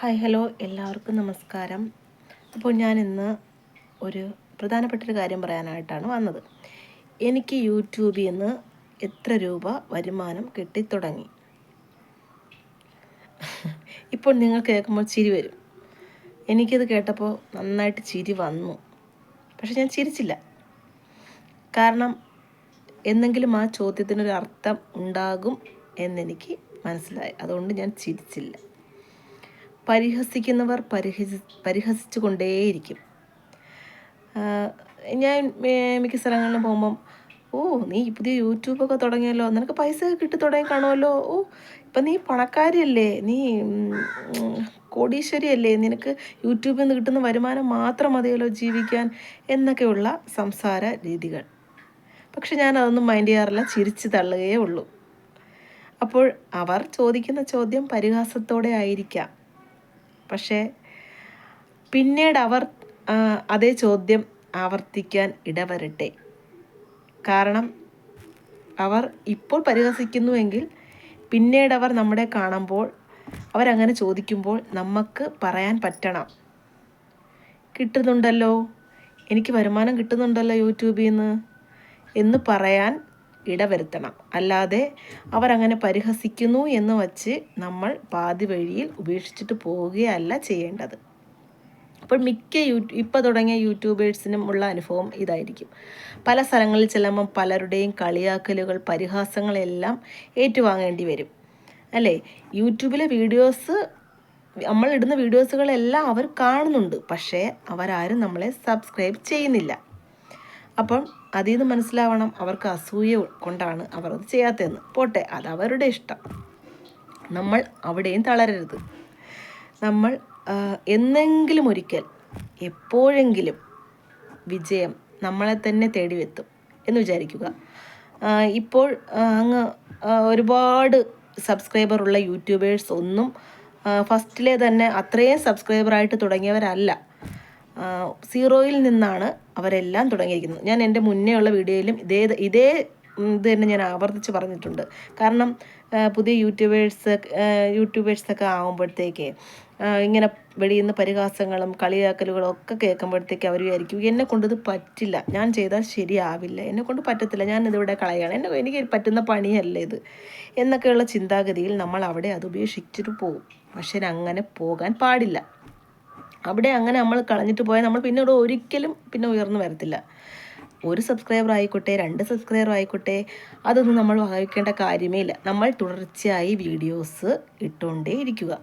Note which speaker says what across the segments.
Speaker 1: Hi hello എല്ലാവർക്കും നമസ്കാരം. അപ്പോൾ ഞാൻ ഇന്ന് ഒരു പ്രധാനപ്പെട്ടൊരു കാര്യം പറയാനായിട്ടാണ് വന്നത്. എനിക്ക് യൂട്യൂബിൽ നിന്ന് എത്ര രൂപ വരുമാനം കിട്ടിത്തുടങ്ങി. ഇപ്പോൾ നിങ്ങൾ കേൾക്കുമ്പോൾ ചിരി വരും. എനിക്കത് കേട്ടപ്പോൾ നന്നായിട്ട് ചിരി വന്നു. പക്ഷെ ഞാൻ ചിരിച്ചില്ല. കാരണം എന്തെങ്കിലും ആ ചോദ്യത്തിനൊരു അർത്ഥം ഉണ്ടാകും എന്നെനിക്ക് മനസ്സിലായി. അതുകൊണ്ട് ഞാൻ ചിരിച്ചില്ല. പരിഹസിക്കുന്നവർ പരിഹസിച്ചു കൊണ്ടേയിരിക്കും. ഞാൻ മിക്ക സ്ഥലങ്ങളിലും പോകുമ്പം നീ പുതിയ യൂട്യൂബൊക്കെ തുടങ്ങിയല്ലോ, നിനക്ക് പൈസ കിട്ടി തുടങ്ങി കാണുമല്ലോ, ഇപ്പം നീ പണക്കാരിയല്ലേ, നീ കോടീശ്വരിയല്ലേ, നിനക്ക് യൂട്യൂബിൽ നിന്ന് കിട്ടുന്ന വരുമാനം മാത്രം മതിയല്ലോ ജീവിക്കാൻ എന്നൊക്കെയുള്ള സംസാര രീതികൾ. പക്ഷെ ഞാൻ അതൊന്നും മൈൻഡ് ചെയ്യാറില്ല, ചിരിച്ചു തള്ളുകയേ ഉള്ളൂ. അപ്പോൾ അവർ ചോദിക്കുന്ന ചോദ്യം പരിഹാസത്തോടെ ആയിരിക്കാം. പക്ഷേ പിന്നീട് അവർ അതേ ചോദ്യം ആവർത്തിക്കാൻ ഇടവരട്ടെ. കാരണം അവർ ഇപ്പോൾ പരിഹസിക്കുന്നുവെങ്കിൽ പിന്നീട് അവർ നമ്മളെ കാണുമ്പോൾ അവരങ്ങനെ ചോദിക്കുമ്പോൾ നമുക്ക് പറയാൻ പറ്റണം, കിട്ടുന്നുണ്ടല്ലോ, എനിക്ക് വരുമാനം കിട്ടുന്നുണ്ടല്ലോ യൂട്യൂബിൽ നിന്ന് എന്ന് പറയാൻ ഇടവരുത്തണം. അല്ലാതെ അവരങ്ങനെ പരിഹസിക്കുന്നു എന്ന് വച്ച് നമ്മൾ പാതി വഴിയിൽ ഉപേക്ഷിച്ചിട്ട് പോവുകയല്ല ചെയ്യേണ്ടത്. അപ്പോൾ മിക്ക ഇപ്പോൾ തുടങ്ങിയ യൂട്യൂബേഴ്സിനും ഉള്ള അനുഭവം ഇതായിരിക്കും. പല സ്ഥലങ്ങളിൽ ചെല്ലുമ്പം പലരുടെയും കളിയാക്കലുകൾ, പരിഹാസങ്ങളെല്ലാം ഏറ്റുവാങ്ങേണ്ടി വരും അല്ലേ. യൂട്യൂബിലെ വീഡിയോസ്, നമ്മൾ ഇടുന്ന വീഡിയോസുകളെല്ലാം അവർ കാണുന്നുണ്ട്, പക്ഷേ അവരാരും നമ്മളെ സബ്സ്ക്രൈബ് ചെയ്യുന്നില്ല. അപ്പം അതിൽ നിന്ന് മനസ്സിലാവണം അവർക്ക് അസൂയ കൊണ്ടാണ് അവർ അത് ചെയ്യാത്തതെന്ന്. പോട്ടെ, അത് അവരുടെ ഇഷ്ടം. നമ്മൾ അവിടെയും തളരരുത്. നമ്മൾ എന്നെങ്കിലും ഒരിക്കൽ, എപ്പോഴെങ്കിലും വിജയം നമ്മളെ തന്നെ തേടിവെത്തും എന്ന് വിചാരിക്കുക. ഇപ്പോൾ അങ്ങ് ഒരുപാട് സബ്സ്ക്രൈബറുള്ള യൂട്യൂബേഴ്സ് ഒന്നും ഫസ്റ്റിലെ തന്നെ അത്രയും സബ്സ്ക്രൈബറായിട്ട് തുടങ്ങിയവരല്ല. സീറോയിൽ നിന്നാണ് അവരെല്ലാം തുടങ്ങിയിരിക്കുന്നത്. ഞാൻ എൻ്റെ മുന്നേ ഉള്ള വീഡിയോയിലും ഇതേ ഇത് തന്നെ ഞാൻ ആവർത്തിച്ച് പറഞ്ഞിട്ടുണ്ട്. കാരണം പുതിയ യൂട്യൂബേഴ്സൊക്കെ ആകുമ്പോഴത്തേക്ക് ഇങ്ങനെ വെളിയിൽ നിന്ന് പരിഹാസങ്ങളും കളിയാക്കലുകളും ഒക്കെ കേൾക്കുമ്പോഴത്തേക്ക് അവർ വിചാരിക്കും എന്നെ കൊണ്ടിത് പറ്റില്ല, ഞാൻ ചെയ്താൽ ശരിയാവില്ല, എന്നെ കൊണ്ട് പറ്റത്തില്ല, ഞാൻ ഇതിവിടെ കളയാണ്, എനിക്ക് പറ്റുന്ന പണിയല്ല ഇത് എന്നൊക്കെയുള്ള ചിന്താഗതിയിൽ നമ്മൾ അവിടെ അത് ഉപേക്ഷിച്ചിട്ട് പോകും. പക്ഷേ അങ്ങനെ പോകാൻ പാടില്ല. അവിടെ അങ്ങനെ നമ്മൾ കളഞ്ഞിട്ട് പോയാൽ നമ്മൾ പിന്നീട് ഒരിക്കലും ഉയർന്നു വരത്തില്ല. 1 സബ്സ്ക്രൈബർ ആയിക്കോട്ടെ, 2 സബ്സ്ക്രൈബർ ആയിക്കോട്ടെ, അതൊന്നും നമ്മൾ വഹിക്കേണ്ട കാര്യമേ ഇല്ല. നമ്മൾ തുടർച്ചയായി വീഡിയോസ് ഇട്ടുകൊണ്ടേ ഇരിക്കുക.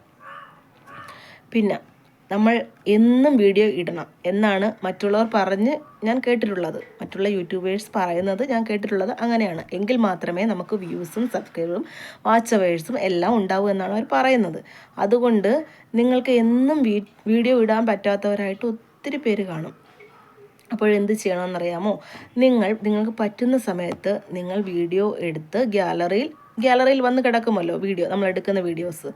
Speaker 1: പിന്നെ നമ്മൾ എന്നും വീഡിയോ ഇടണം എന്നാണ് മറ്റുള്ളവർ പറഞ്ഞ് ഞാൻ കേട്ടിട്ടുള്ളത്. മറ്റുള്ള യൂട്യൂബേഴ്സ് പറയുന്നത് ഞാൻ കേട്ടിട്ടുള്ളത് അങ്ങനെയാണ്. എങ്കിൽ മാത്രമേ നമുക്ക് വ്യൂസും സബ്സ്ക്രൈബറും വാച്ച് അവേഴ്സും എല്ലാം ഉണ്ടാവൂ എന്നാണ് അവർ പറയുന്നത്. അതുകൊണ്ട് നിങ്ങൾക്ക് എന്നും വീഡിയോ ഇടാൻ പറ്റാത്തവരായിട്ട് ഒത്തിരി പേര് കാണും. അപ്പോഴെന്ത് ചെയ്യണമെന്നറിയാമോ? നിങ്ങൾക്ക് പറ്റുന്ന സമയത്ത് നിങ്ങൾ വീഡിയോ എടുത്ത് ഗ്യാലറിയിൽ വന്ന് കിടക്കുമല്ലോ വീഡിയോ, നമ്മൾ എടുക്കുന്ന വീഡിയോസ്.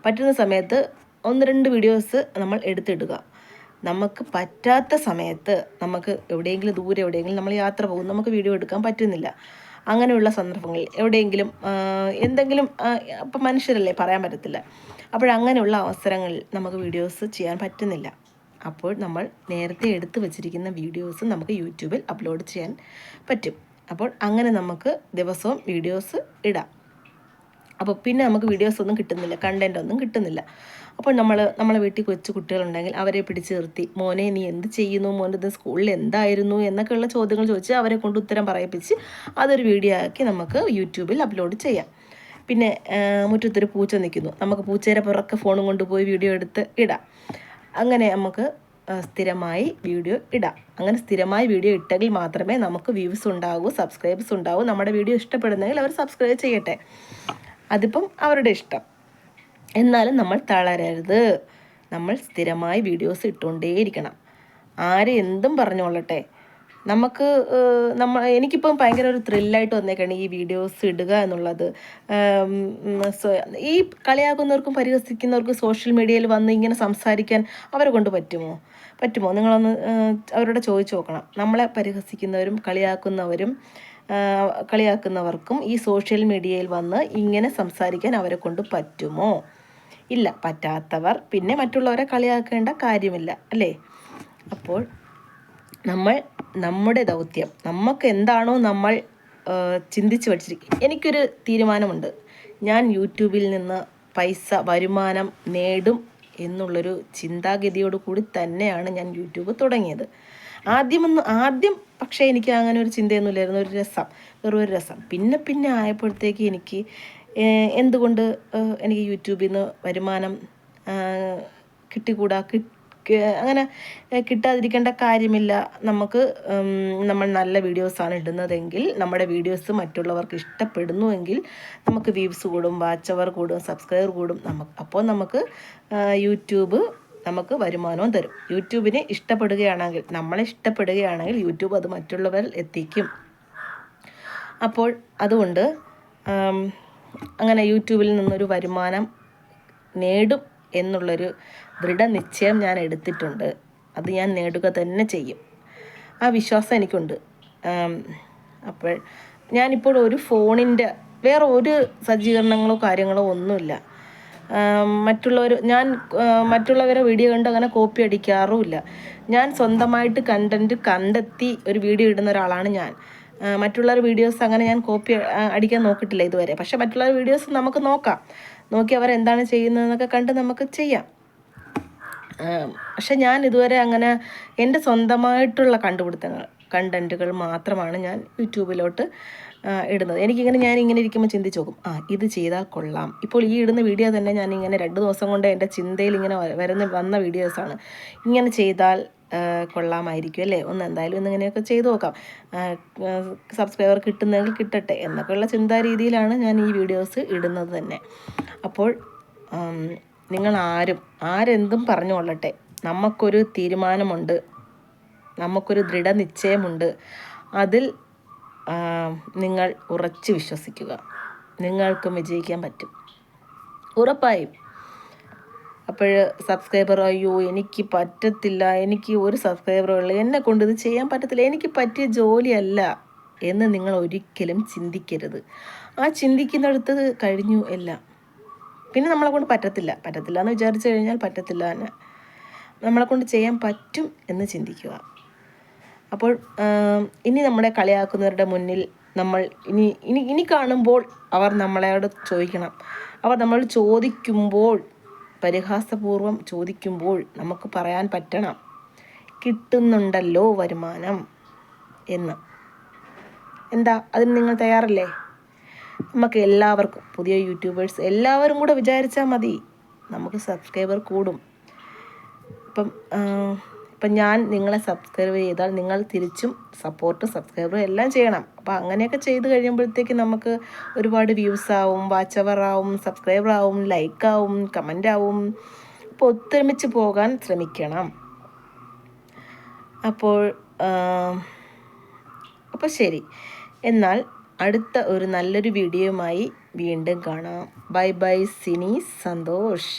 Speaker 1: പറ്റുന്ന സമയത്ത് 1-2 വീഡിയോസ് നമ്മൾ എടുത്തിടുക. നമുക്ക് പറ്റാത്ത സമയത്ത്, നമുക്ക് ദൂരെ എവിടെയെങ്കിലും നമ്മൾ യാത്ര പോകും, നമുക്ക് വീഡിയോ എടുക്കാൻ പറ്റുന്നില്ല, അങ്ങനെയുള്ള സന്ദർഭങ്ങളിൽ എവിടെയെങ്കിലും എന്തെങ്കിലും, ഇപ്പം മനുഷ്യരല്ലേ, പറയാൻ പറ്റത്തില്ല. അപ്പോഴങ്ങനെയുള്ള അവസരങ്ങളിൽ നമുക്ക് വീഡിയോസ് ചെയ്യാൻ പറ്റുന്നില്ല. അപ്പോൾ നമ്മൾ നേരത്തെ എടുത്തു വച്ചിരിക്കുന്ന വീഡിയോസ് നമുക്ക് യൂട്യൂബിൽ അപ്ലോഡ് ചെയ്യാൻ പറ്റും. അപ്പോൾ അങ്ങനെ നമുക്ക് ദിവസവും വീഡിയോസ് ഇടാം. അപ്പോൾ പിന്നെ നമുക്ക് വീഡിയോസ് ഒന്നും കിട്ടുന്നില്ല, കണ്ടൻ്റ് ഒന്നും കിട്ടുന്നില്ല. അപ്പോൾ നമ്മളെ വീട്ടിൽ കൊച്ചു കുട്ടികളുണ്ടെങ്കിൽ അവരെ പിടിച്ച് നിർത്തി, മോനെ നീ എന്ത് ചെയ്യുന്നു, മോൻ്റെ സ്കൂളിൽ എന്തായിരുന്നു എന്നൊക്കെയുള്ള ചോദ്യങ്ങൾ ചോദിച്ച് അവരെ കൊണ്ട് ഉത്തരം പറയിപ്പിച്ച് അതൊരു വീഡിയോ ആക്കി നമുക്ക് യൂട്യൂബിൽ അപ്ലോഡ് ചെയ്യാം. പിന്നെ മുറ്റത്തൊരു പൂച്ച നിൽക്കുന്നു, നമുക്ക് പൂച്ചയുടെ പുറക്കെ ഫോണും കൊണ്ടുപോയി വീഡിയോ എടുത്ത് ഇടാം. അങ്ങനെ നമുക്ക് സ്ഥിരമായി വീഡിയോ ഇടാം. അങ്ങനെ സ്ഥിരമായി വീഡിയോ ഇട്ടെങ്കിൽ മാത്രമേ നമുക്ക് വ്യൂസ് ഉണ്ടാകൂ, സബ്സ്ക്രൈബേഴ്സ് ഉണ്ടാകൂ. നമ്മുടെ വീഡിയോ ഇഷ്ടപ്പെടുന്നെങ്കിൽ അവർ സബ്സ്ക്രൈബ് ചെയ്യട്ടെ, അതിപ്പം അവരുടെ ഇഷ്ടം. എന്നാലും നമ്മൾ തളരരുത്. നമ്മൾ സ്ഥിരമായി വീഡിയോസ് ഇട്ടുകൊണ്ടേയിരിക്കണം. ആര് എന്തും പറഞ്ഞോളട്ടെ. എനിക്കിപ്പം ഭയങ്കര ഒരു ത്രില്ലായിട്ട് വന്നേക്കാണ് ഈ വീഡിയോസ് ഇടുക എന്നുള്ളത്. ഈ കളിയാക്കുന്നവർക്കും പരിഹസിക്കുന്നവർക്കും സോഷ്യൽ മീഡിയയിൽ വന്ന് ഇങ്ങനെ സംസാരിക്കാൻ അവരെ കൊണ്ട് പറ്റുമോ? നിങ്ങളൊന്ന് അവരോട് ചോദിച്ചു നോക്കണം. നമ്മളെ പരിഹസിക്കുന്നവരും കളിയാക്കുന്നവർക്കും ഈ സോഷ്യൽ മീഡിയയിൽ വന്ന് ഇങ്ങനെ സംസാരിക്കാൻ അവരെ കൊണ്ട് പറ്റുമോ ഇല്ല, പറ്റാത്തവർ പിന്നെ മറ്റുള്ളവരെ കളിയാക്കേണ്ട കാര്യമില്ല അല്ലേ? അപ്പോൾ നമ്മുടെ ദൗത്യം, നമുക്ക് എന്താണോ നമ്മൾ ചിന്തിച്ച് വച്ചിരിക്കുക. എനിക്കൊരു തീരുമാനമുണ്ട്, ഞാൻ യൂട്യൂബിൽ നിന്ന് വരുമാനം നേടും എന്നുള്ളൊരു ചിന്താഗതിയോട് കൂടി തന്നെയാണ് ഞാൻ യൂട്യൂബ് തുടങ്ങിയത്. ആദ്യം പക്ഷേ എനിക്ക് അങ്ങനെ ഒരു ചിന്തയൊന്നുമില്ലായിരുന്നു, വെറും ഒരു രസം. പിന്നെ ആയപ്പോഴത്തേക്ക് എനിക്ക് എന്തുകൊണ്ട് എനിക്ക് യൂട്യൂബിൽ നിന്ന് വരുമാനം അങ്ങനെ കിട്ടാതിരിക്കേണ്ട കാര്യമില്ല. നമ്മൾ നല്ല വീഡിയോസാണ് ഇടുന്നതെങ്കിൽ, നമ്മുടെ വീഡിയോസ് മറ്റുള്ളവർക്ക് ഇഷ്ടപ്പെടുന്നുവെങ്കിൽ നമുക്ക് വ്യൂസ് കൂടും, വാച്ച് അവർ കൂടും, സബ്സ്ക്രൈബർ കൂടും. അപ്പോൾ നമുക്ക് യൂട്യൂബ് നമുക്ക് വരുമാനവും തരും. യൂട്യൂബിനെ നമ്മളെ ഇഷ്ടപ്പെടുകയാണെങ്കിൽ യൂട്യൂബ് അത് മറ്റുള്ളവരിൽ എത്തിക്കും. അപ്പോൾ അതുകൊണ്ട് അങ്ങനെ യൂട്യൂബിൽ നിന്നൊരു വരുമാനം നേടും എന്നുള്ളൊരു ദൃഢനിശ്ചയം ഞാൻ എടുത്തിട്ടുണ്ട്. അത് ഞാൻ നേടുക തന്നെ ചെയ്യും. ആ വിശ്വാസം എനിക്കുണ്ട്. അപ്പോൾ ഞാനിപ്പോൾ ഒരു ഫോണിൻ്റെ വേറെ ഒരു സജ്ജീകരണങ്ങളോ കാര്യങ്ങളോ ഒന്നുമില്ല. മറ്റുള്ളവരെ വീഡിയോ കണ്ട് അങ്ങനെ കോപ്പി അടിക്കാറുമില്ല. ഞാൻ സ്വന്തമായിട്ട് കണ്ടൻറ്റ് കണ്ടെത്തി ഒരു വീഡിയോ ഇടുന്ന ഒരാളാണ് ഞാൻ. മറ്റുള്ളവരുടെ വീഡിയോസ് അങ്ങനെ ഞാൻ കോപ്പി അടിക്കാൻ നോക്കിയിട്ടില്ല ഇതുവരെ. പക്ഷെ മറ്റുള്ളവരുടെ വീഡിയോസ് നമുക്ക് നോക്കി അവരെന്താണ് ചെയ്യുന്നതെന്നൊക്കെ കണ്ട് നമുക്ക് ചെയ്യാം. പക്ഷെ ഞാൻ ഇതുവരെ അങ്ങനെ എൻ്റെ സ്വന്തമായിട്ടുള്ള കണ്ടൻറ്റുകൾ മാത്രമാണ് ഞാൻ യൂട്യൂബിലോട്ട് ഇടുന്നത്. ഞാനിങ്ങനെ ഇരിക്കുമ്പോൾ ചിന്തിച്ച് നോക്കും, ഇത് ചെയ്താൽ കൊള്ളാം. ഇപ്പോൾ ഈ ഇടുന്ന വീഡിയോ തന്നെ ഞാനിങ്ങനെ 2 ദിവസം കൊണ്ട് എൻ്റെ ചിന്തയിൽ ഇങ്ങനെ വന്ന വീഡിയോസാണ്. ഇങ്ങനെ ചെയ്താൽ കൊള്ളാമായിരിക്കും അല്ലേ, എന്തായാലും ഇങ്ങനെയൊക്കെ ചെയ്തു നോക്കാം, സബ്സ്ക്രൈബർ കിട്ടുന്നെങ്കിൽ കിട്ടട്ടെ എന്നൊക്കെയുള്ള ചിന്താരീതിയിലാണ് ഞാൻ ഈ വീഡിയോസ് ഇടുന്നത് തന്നെ. അപ്പോൾ നിങ്ങൾ ആരെന്തും പറഞ്ഞുകൊള്ളട്ടെ, നമുക്കൊരു തീരുമാനമുണ്ട്, നമുക്കൊരു ദൃഢനിശ്ചയമുണ്ട്. അതിൽ നിങ്ങൾ ഉറച്ചു വിശ്വസിക്കുക, നിങ്ങൾക്കും വിജയിക്കാൻ പറ്റും, ഉറപ്പായും. അപ്പോൾ സബ്സ്ക്രൈബർ അയ്യോ എനിക്ക് പറ്റത്തില്ല, എനിക്ക് ഒരു സബ്സ്ക്രൈബറേ ഉള്ളൂ, എന്നെ കൊണ്ട് ഇത് ചെയ്യാൻ പറ്റത്തില്ല, എനിക്ക് പറ്റിയ ജോലിയല്ല എന്ന് നിങ്ങൾ ഒരിക്കലും ചിന്തിക്കരുത്. ചിന്തിക്കുന്നിടത്ത് കഴിഞ്ഞു എല്ലാം. പിന്നെ നമ്മളെ കൊണ്ട് പറ്റത്തില്ല എന്ന് വിചാരിച്ചു കഴിഞ്ഞാൽ പറ്റത്തില്ല തന്നെ. നമ്മളെ കൊണ്ട് ചെയ്യാൻ പറ്റും എന്ന് ചിന്തിക്കുക. അപ്പോൾ ഇനി നമ്മളെ കളിയാക്കുന്നവരുടെ മുന്നിൽ നമ്മൾ ഇനി കാണുമ്പോൾ അവർ നമ്മളോട് ചോദിക്കണം. അവർ നമ്മൾ ചോദിക്കുമ്പോൾ, പരിഹാസപൂർവ്വം ചോദിക്കുമ്പോൾ നമുക്ക് പറയാൻ പറ്റണം, കിട്ടുന്നുണ്ടല്ലോ വരുമാനം എന്ന്. അതിന് നിങ്ങൾ തയ്യാറല്ലേ? നമുക്ക് എല്ലാവർക്കും, പുതിയ യൂട്യൂബേഴ്സ് എല്ലാവരും കൂടെ വിചാരിച്ചാൽ മതി, നമുക്ക് സബ്സ്ക്രൈബർ കൂടും. ഇപ്പം ഞാൻ നിങ്ങളെ സബ്സ്ക്രൈബ് ചെയ്താൽ നിങ്ങൾ തിരിച്ചും സബ്സ്ക്രൈബർ എല്ലാം ചെയ്യണം. അപ്പോൾ അങ്ങനെയൊക്കെ ചെയ്ത് കഴിയുമ്പോഴത്തേക്ക് നമുക്ക് ഒരുപാട് വ്യൂസ് ആവും, വാച്ച് അവർ ആവും, സബ്സ്ക്രൈബർ ആവും, ലൈക്ക് ആവും, കമൻ്റ് ആവും. അപ്പോൾ ഒത്തൊരുമിച്ച് പോകാൻ ശ്രമിക്കണം. അപ്പോൾ ശരി, എന്നാൽ അടുത്ത ഒരു നല്ലൊരു വീഡിയോയുമായി വീണ്ടും കാണാം. Bye bye. സിനി സന്തോഷ്.